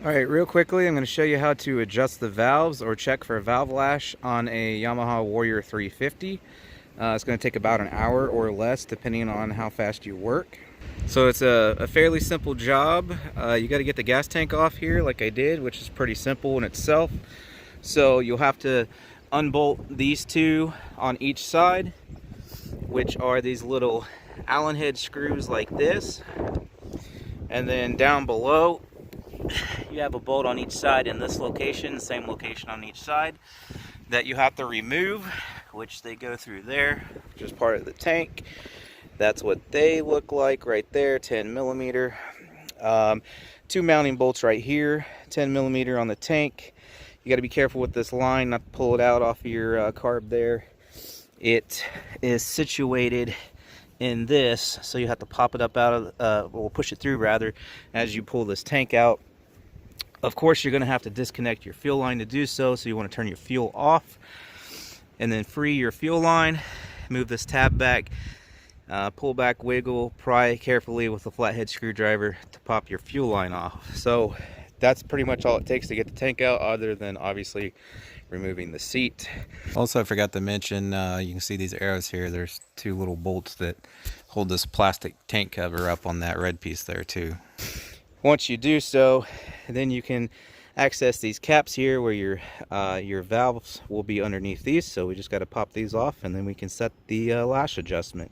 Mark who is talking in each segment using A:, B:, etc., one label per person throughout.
A: Alright, real quickly I'm going to show you how to adjust the valves or check for a valve lash on a Yamaha Warrior 350. It's going to take about an hour or less depending on how fast you work. So it's a fairly simple job. You got to get the gas tank off here like I did, which is pretty simple in itself. So you'll have to unbolt these two on each side, which are these little Allen head screws like this. And then down below you have a bolt on each side in this location, the same location on each side, that you have to remove, which they go through there, which is part of the tank. That's what they look like right there, 10 millimeter. Two mounting bolts right here, 10 millimeter on the tank. You got to be careful with this line, not to pull it out off of your carb there. It is situated in this, so you have to pop it up out of, or push it through rather, as you pull this tank out. Of course, you're going to have to disconnect your fuel line to do so, so you want to turn your fuel off and then free your fuel line. Move this tab back, pull back, wiggle, pry carefully with a flathead screwdriver to pop your fuel line off. So that's pretty much all it takes to get the tank out, other than obviously removing the seat.
B: Also, I forgot to mention, you can see these arrows here. There's two little bolts that hold this plastic tank cover up on that red piece there too.
A: Once you do so, then you can access these caps here where your valves will be underneath these. So we just got to pop these off, and then we can set the lash adjustment.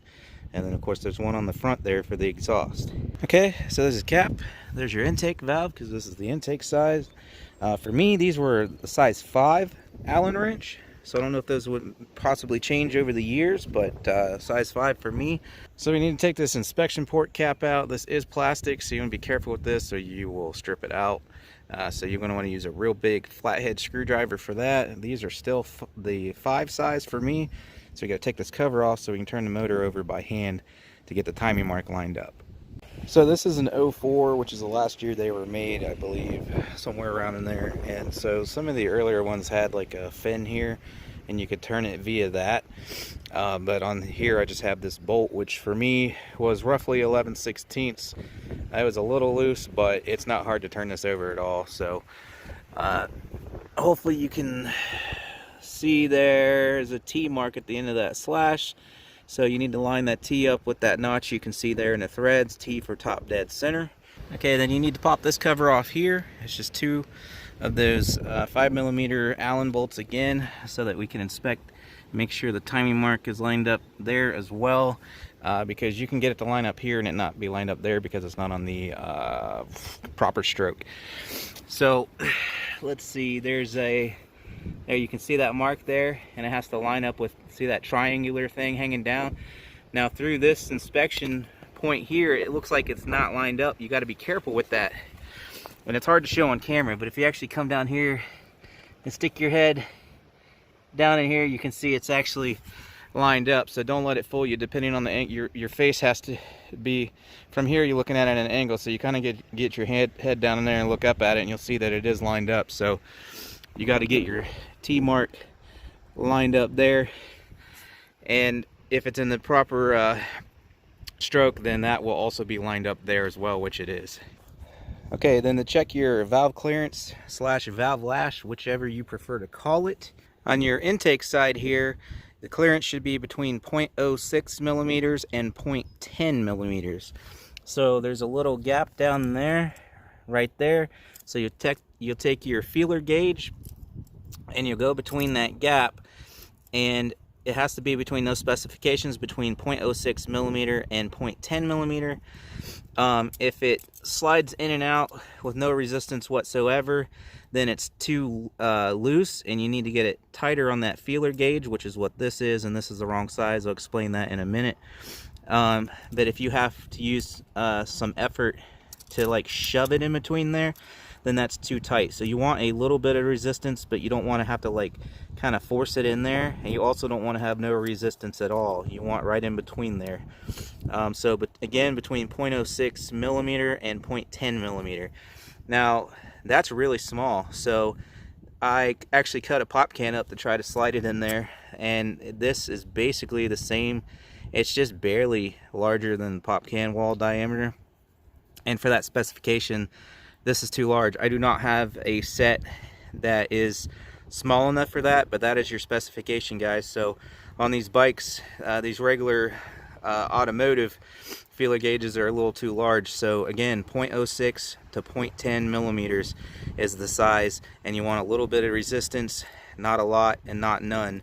A: And then of course there's one on the front there for the exhaust. Okay, so there's a cap. There's your intake valve, because this is the intake size. For me, these were a size 5 Allen wrench. So I don't know if those would possibly change over the years, but size 5 for me. So we need to take this inspection port cap out. This is plastic, so you want to be careful with this or you will strip it out. So you're going to want to use a real big flathead screwdriver for that. These are still the 5 size for me. So we got to take this cover off so we can turn the motor over by hand to get the timing mark lined up. So this is an 04, which is the last year they were made, I believe, somewhere around in there. And so some of the earlier ones had like a fin here, and you could turn it via that. But on here I just have this bolt, which for me was roughly 11/16. It was a little loose, but it's not hard to turn this over at all. So hopefully you can see there's a T mark at the end of that slash. So you need to line that T up with that notch you can see there in the threads, T for top dead center. Okay, then you need to pop this cover off here. It's just two of those 5 millimeter Allen bolts again, so that we can inspect, make sure the timing mark is lined up there as well, because you can get it to line up here and it not be lined up there because it's not on the proper stroke. So let's see, there's a, there you can see that mark there, and it has to line up with, see that triangular thing hanging down. Now through this inspection point here, it looks like it's not lined up. You got to be careful with that, and it's hard to show on camera, but if you actually come down here and stick your head down in here, you can see it's actually lined up. So don't let it fool you. Depending on the your face has to be from here, you're looking at it at an angle, so you kind of get your head down in there and look up at it, and you'll see that it is lined up. So you got to get your T mark lined up there, and if it's in the proper stroke, then that will also be lined up there as well, which it is. Okay, then to check your valve clearance slash valve lash, whichever you prefer to call it. On your intake side here, the clearance should be between 0.06 millimeters and 0.10 millimeters. So there's a little gap down there, right there. So you'll take your feeler gauge and you'll go between that gap, and it has to be between those specifications, between 0.06 millimeter and 0.10 millimeter. If it slides in and out with no resistance whatsoever, then it's too loose, and you need to get it tighter on that feeler gauge, which is what this is, and this is the wrong size. I'll explain that in a minute. But if you have to use some effort to like shove it in between there, then that's too tight. So you want a little bit of resistance, but you don't want to have to like kind of force it in there, and you also don't want to have no resistance at all. You want right in between there. But again, between 0.06 millimeter and 0.10 millimeter. Now that's really small, so I actually cut a pop can up to try to slide it in there, and this is basically the same. It's just barely larger than pop can wall diameter, and for that specification, this is too large. I do not have a set that is small enough for that, but that is your specification, guys. So on these bikes, these regular automotive feeler gauges are a little too large. So again, 0.06 to 0.10 millimeters is the size, and you want a little bit of resistance, not a lot and not none.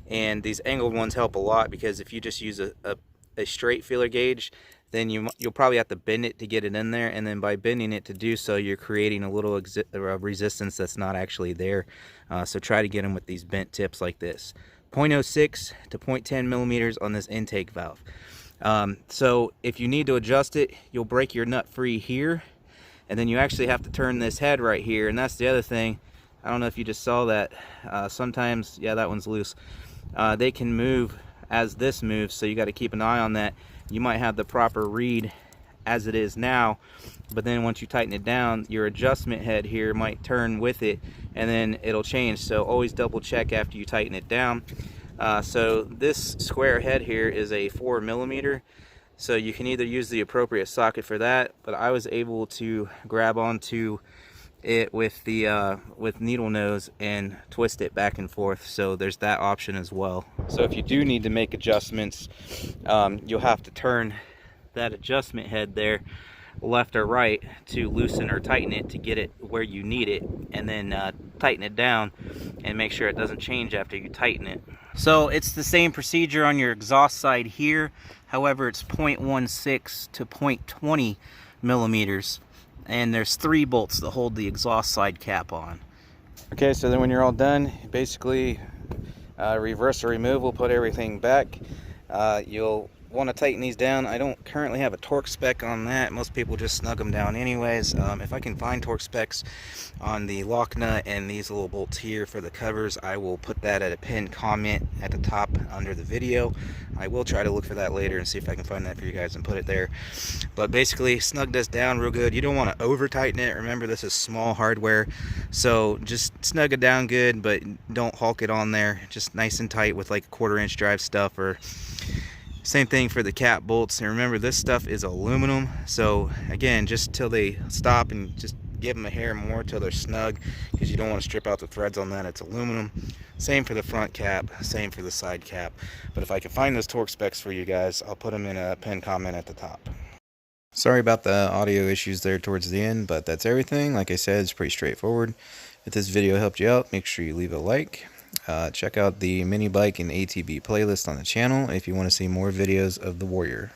A: And these angled ones help a lot, because if you just use a straight feeler gauge, then you'll probably have to bend it to get it in there, and then by bending it to do so, you're creating a little resistance that's not actually there. So try to get them with these bent tips like this. 0.06 to 0.10 millimeters on this intake valve. So if you need to adjust it, you'll break your nut free here, and then you actually have to turn this head right here. And that's the other thing. I don't know if you just saw that. Sometimes, yeah, that one's loose. They can move as this moves, so you got to keep an eye on that. You might have the proper read as it is now, but then once you tighten it down, your adjustment head here might turn with it, and then it'll change. So always double check after you tighten it down. So this square head here is a 4 millimeter, so you can either use the appropriate socket for that, but I was able to grab onto it with the with needle nose and twist it back and forth. So there's that option as well. So if you do need to make adjustments, you'll have to turn that adjustment head there left or right to loosen or tighten it to get it where you need it, and then tighten it down and make sure it doesn't change after you tighten it. So it's the same procedure on your exhaust side here, however it's 0.16 to 0.20 millimeters, and there's 3 bolts that hold the exhaust side cap on. Okay, so then when you're all done, basically reverse or remove will put everything back. You'll want to tighten these down. I don't currently have a torque spec on that. Most people just snug them down anyways. If I can find torque specs on the lock nut and these little bolts here for the covers, I will put that at a pinned comment at the top under the video. I will try to look for that later and see if I can find that for you guys and put it there. But basically, snug this down real good. You don't want to over tighten it. Remember, this is small hardware, so just snug it down good, but don't hulk it on there. Just nice and tight with like a 1/4 inch drive stuff, or same thing for the cap bolts. And remember, this stuff is aluminum, so again, just till they stop, and just give them a hair more till they're snug, because you don't want to strip out the threads on that. It's aluminum. Same for the front cap, same for the side cap. But if I can find those torque specs for you guys, I'll put them in a pinned comment at the top.
B: Sorry about the audio issues there towards the end, but that's everything. Like I said, it's pretty straightforward. If this video helped you out, make sure you leave a like. Check out the mini bike and ATV playlist on the channel if you want to see more videos of the Warrior.